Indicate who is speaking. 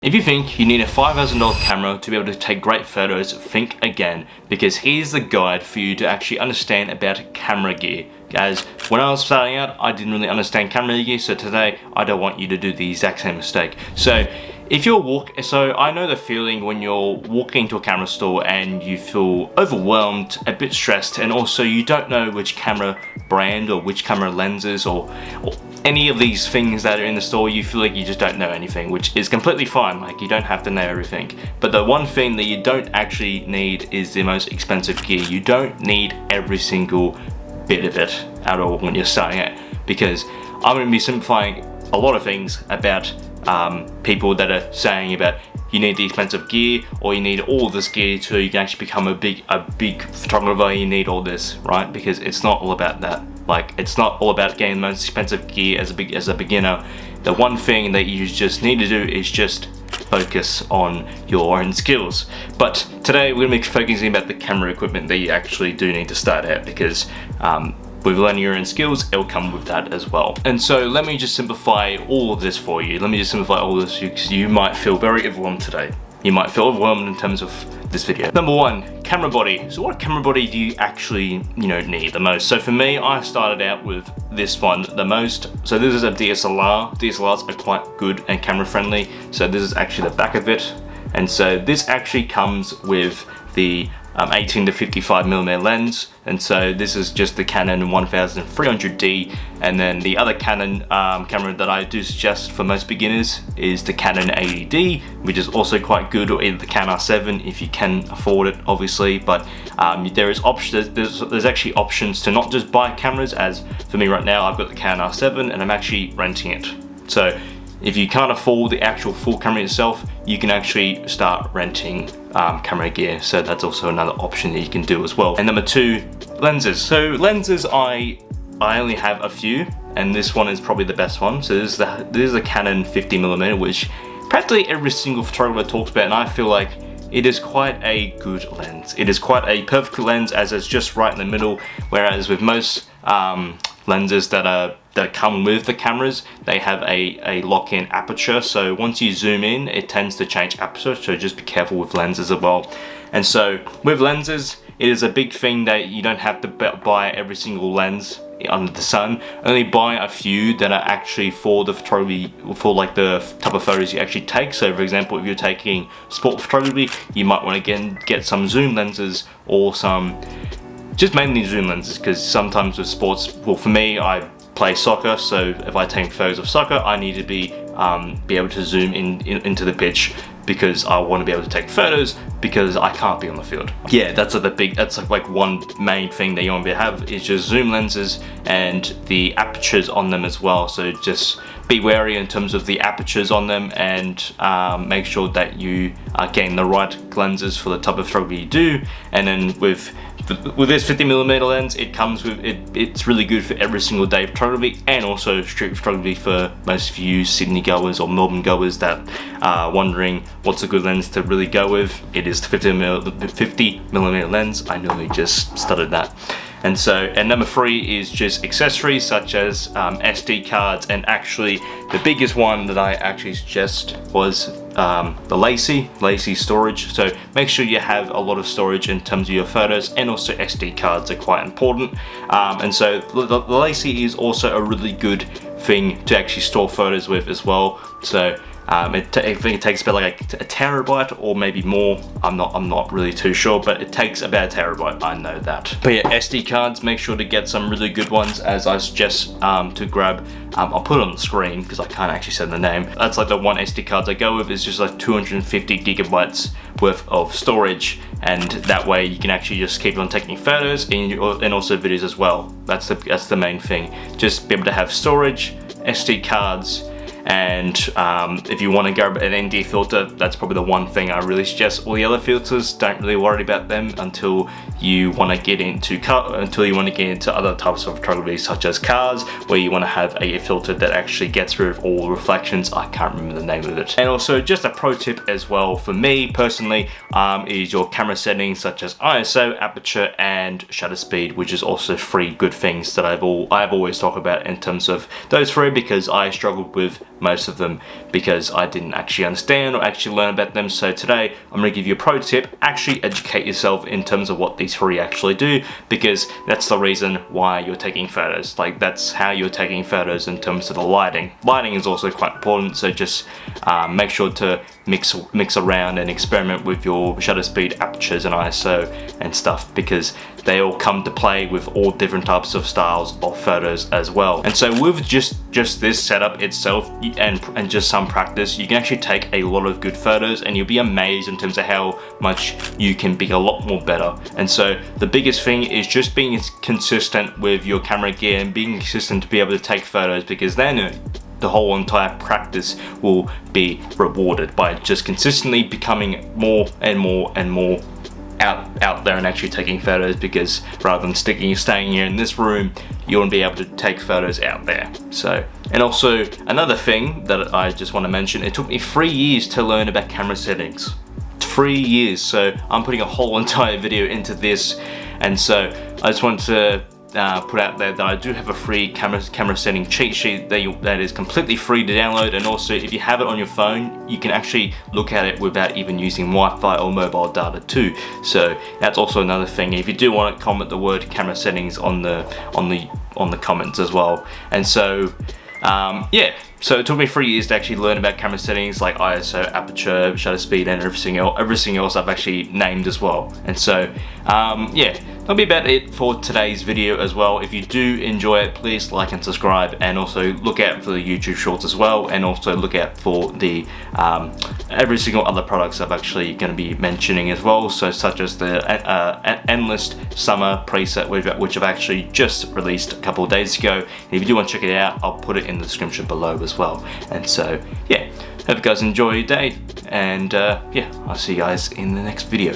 Speaker 1: If you think you need a $5,000 camera to be able to take great photos, think again, because here's the guide for you to actually understand about camera gear. Guys, when I was starting out, I didn't really understand camera gear, so today I don't want you to do the exact same mistake. So I know the feeling when you're walking into a camera store and you feel overwhelmed, a bit stressed, and also you don't know which camera brand or which camera lenses or any of these things that are in the store. You feel like you just don't know anything, which is completely fine. Like, you don't have to know everything. But the one thing that you don't actually need is the most expensive gear. You don't need every single bit of it at all when you're starting out, because I'm going to be simplifying a lot of things about people that are saying about you need the expensive gear or you need all of this gear so you can actually become a big photographer. You need all this, right? Because it's not all about that. Like, it's not all about getting the most expensive gear as a beginner. The one thing that you just need to do is just focus on your own skills. But today we're going to be focusing about the camera equipment that you actually do need to start out, because with learning your own skills, it'll come with that as well. And so let me just simplify all of this for you. Let me just simplify all this, because you might feel very overwhelmed today. You might feel overwhelmed in terms of this video. Number one, camera body. So what camera body do you actually, need the most? So for me, I started out with this one the most. So this is a DSLR. DSLRs are quite good and camera friendly. So this is actually the back of it. And so this actually comes with the 18 to 55mm lens, and so this is just the Canon 1300D, and then the other Canon camera that I do suggest for most beginners is the Canon 80D, which is also quite good, or either the Canon R7 if you can afford it, obviously. But there's actually options to not just buy cameras, as for me right now I've got the Canon R7 and I'm actually renting it. So if you can't afford the actual full camera itself, you can actually start renting camera gear. So that's also another option that you can do as well. And number two, lenses. So lenses, I only have a few, and this one is probably the best one. So this is the Canon 50mm, which practically every single photographer talks about, and I feel like it is quite a good lens. It is quite a perfect lens, as it's just right in the middle, whereas with most lenses that come with the cameras, they have a lock-in aperture. So once you zoom in, it tends to change aperture, so just be careful with lenses as well. And so with lenses, it is a big thing that you don't have to buy every single lens under the sun. Only buy a few that are actually for the photography, for like the type of photos you actually take. So for example, if you're taking sport photography, you might want to get some zoom lenses, or just mainly zoom lenses, because sometimes with sports, well, for me, I play soccer, so if I take photos of soccer, I need to be able to zoom into the pitch, because I want to be able to take photos, because I can't be on the field. Yeah, that's like one main thing that you want to have, is just zoom lenses and the apertures on them as well. So just be wary in terms of the apertures on them, and make sure that you are getting the right lenses for the type of photography you do. And then with this 50mm lens, it comes with it's really good for every single day photography, and also street photography for most of you Sydney goers or Melbourne goers that are wondering what's a good lens to really go with. It is the 50mm lens. I nearly just stuttered that. And number three is just accessories such as SD cards, and actually the biggest one that I actually suggest was the LaCie storage. So make sure you have a lot of storage in terms of your photos, and also SD cards are quite important. And so the LaCie is also a really good thing to actually store photos with as well. So I think it takes about like a terabyte or maybe more. I'm not really too sure, but it takes about a terabyte, I know that. But yeah, SD cards, make sure to get some really good ones, as I suggest to grab. I'll put it on the screen because I can't actually say the name. That's like the one SD cards I go with, is just like 250 gigabytes worth of storage, and that way you can actually just keep on taking photos and also videos as well. That's the main thing. Just be able to have storage, SD cards. And if you want to go an ND filter, that's probably the one thing I really suggest. All the other filters, don't really worry about them until you want to get into other types of photography, such as cars, where you want to have a filter that actually gets rid of all reflections. I can't remember the name of it. And also, just a pro tip as well for me personally, is your camera settings such as ISO, aperture, and shutter speed, which is also three good things that I've always talked about in terms of those three, because I struggled with most of them because I didn't actually understand or actually learn about them. So today I'm going to give you a pro tip. Actually educate yourself in terms of what these three actually do, because that's the reason why you're taking photos. Like, that's how you're taking photos in terms of the lighting. Lighting is also quite important, so just make sure to mix around and experiment with your shutter speed, apertures and ISO and stuff, because they all come to play with all different types of styles of photos as well. And so with just this setup itself and just some practice, you can actually take a lot of good photos, and you'll be amazed in terms of how much you can be a lot more better. And so the biggest thing is just being consistent with your camera gear and being consistent to be able to take photos, because then the whole entire practice will be rewarded by just consistently becoming more and more and more out there and actually taking photos, because rather than staying here in this room, you want to be able to take photos out there. So, and also another thing that I just want to mention, it took me 3 years to learn about camera settings. 3 years, so I'm putting a whole entire video into this, and so I just want to put out there that I do have a free camera setting cheat sheet that is completely free to download, and also if you have it on your phone, you can actually look at it without even using Wi-Fi or mobile data too. So that's also another thing. If you do want to comment the word camera settings on the comments as well. And so yeah, so it took me 3 years to actually learn about camera settings like ISO, aperture, shutter speed, and everything else I've actually named as well. And so yeah, that'll be about it for today's video as well. If you do enjoy it, please like and subscribe, and also look out for the YouTube shorts as well, and also look out for the every single other products I'm actually going to be mentioning as well, so such as the Endless Summer preset which I've actually just released a couple of days ago. And if you do want to check it out, I'll put it in the description below as well. And so yeah, hope you guys enjoy your day, and yeah, I'll see you guys in the next video.